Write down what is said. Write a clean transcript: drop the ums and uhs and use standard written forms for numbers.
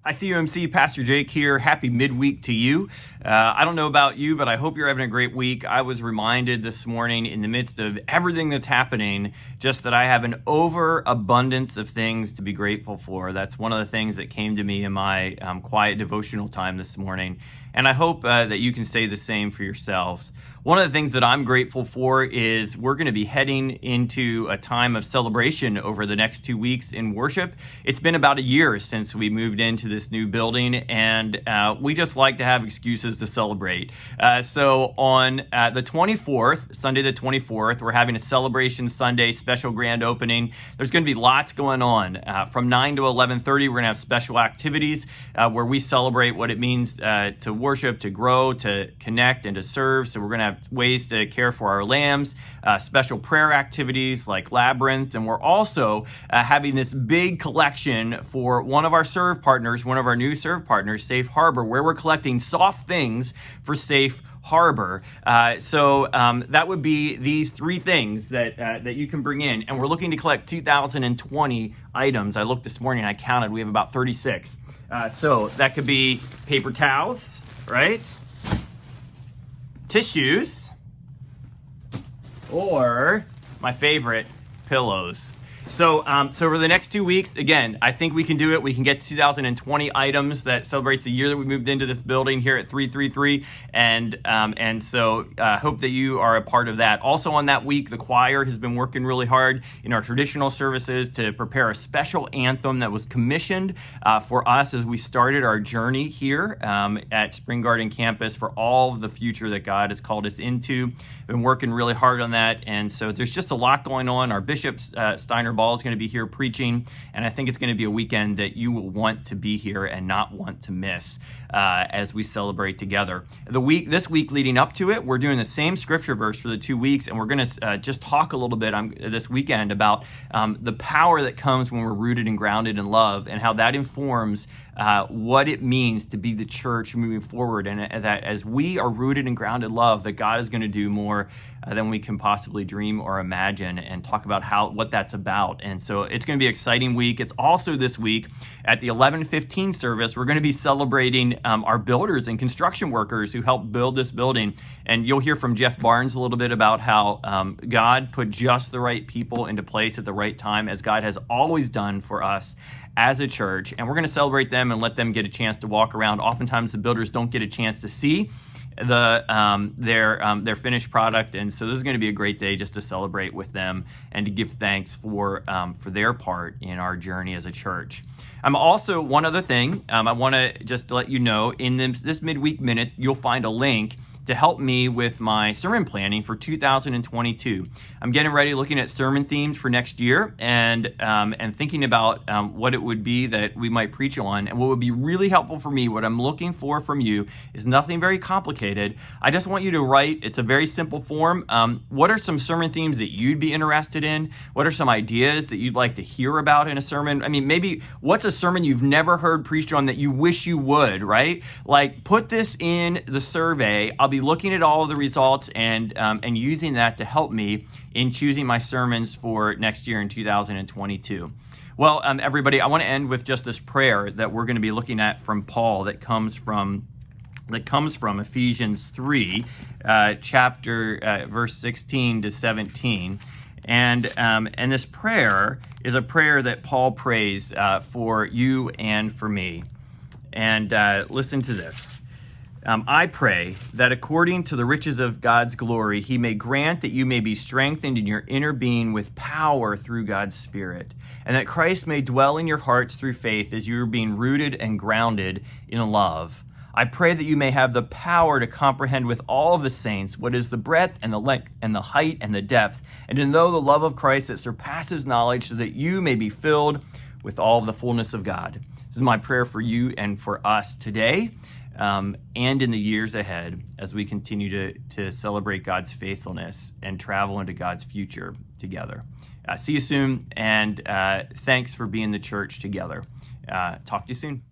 Hi, CUMC, Pastor Jake here. Happy midweek to you. I don't know about you, but I hope you're having a great week. I was reminded this morning in the midst of everything that's happening, just that I have an overabundance of things to be grateful for. That's one of the things that came to me in my quiet devotional time this morning. And I hope that you can say the same for yourselves. One of the things that I'm grateful for is we're going to be heading into a time of celebration over the next 2 weeks in worship. It's been about a year since we moved into this new building, and we just like to have excuses to celebrate. So on the 24th, Sunday the 24th, we're having a Celebration Sunday special grand opening. There's going to be lots going on. From 9 to 11:30, we're going to have special activities where we celebrate what it means to worship, to grow, to connect, and to serve. So we're going to have ways to care for our lambs, special prayer activities like Labyrinth, and we're also having this big collection for one of our serve partners, one of our new serve partners, Safe Harbour, where we're collecting soft things for Safe Harbour. So that would be these three things that you can bring in, and we're looking to collect 2,020 items. I looked this morning, I counted, we have about 36. So that could be paper towels, right? Tissues, or my favorite, pillows. So over the next 2 weeks, again, I think we can do it. We can get 2,020 items that celebrates the year that we moved into this building here at 333, and so hope that you are a part of that. Also on that week, the choir has been working really hard in our traditional services to prepare a special anthem that was commissioned for us as we started our journey here at Spring Garden Campus for all of the future that God has called us into. Been working really hard on that, and so there's just a lot going on. Our Bishop Steiner Ball is going to be here preaching, and I think it's going to be a weekend that you will want to be here and not want to miss as we celebrate together. This week leading up to it, we're doing the same scripture verse for the 2 weeks, and we're going to just talk a little bit this weekend about the power that comes when we're rooted and grounded in love, and how that informs what it means to be the church moving forward, and that as we are rooted and grounded in love, that God is going to do more than we can possibly dream or imagine, and talk about what that's about. And so it's going to be an exciting week. It's also this week at the 11:15 service, we're going to be celebrating our builders and construction workers who helped build this building. And you'll hear from Jeff Barnes a little bit about how God put just the right people into place at the right time, as God has always done for us as a church. And we're going to celebrate them and let them get a chance to walk around. Oftentimes the builders don't get a chance to see their finished product, and so this is going to be a great day just to celebrate with them and to give thanks for their part in our journey as a church. Also, one other thing, I want to just let you know, in this midweek minute, you'll find a link to help me with my sermon planning for 2022. I'm getting ready, looking at sermon themes for next year, and thinking about what it would be that we might preach on. And what would be really helpful for me, what I'm looking for from you, is nothing very complicated. I just want you to write. It's a very simple form. What are some sermon themes that you'd be interested in? What are some ideas that you'd like to hear about in a sermon? I mean, maybe what's a sermon you've never heard preached on that you wish you would, right? Like, put this in the survey. I'll be looking at all of the results and using that to help me in choosing my sermons for next year in 2022. Well, everybody, I want to end with just this prayer that we're going to be looking at from Paul that comes from Ephesians 3, chapter verse 16 to 17. And this prayer is a prayer that Paul prays for you and for me. And listen to this. I pray that according to the riches of God's glory, he may grant that you may be strengthened in your inner being with power through God's Spirit, and that Christ may dwell in your hearts through faith as you are being rooted and grounded in love. I pray that you may have the power to comprehend with all of the saints what is the breadth and the length and the height and the depth, and to know the love of Christ that surpasses knowledge, so that you may be filled with all of the fullness of God. This is my prayer for you and for us today. And in the years ahead, as we continue to celebrate God's faithfulness and travel into God's future together. See you soon, and thanks for being the church together. Talk to you soon.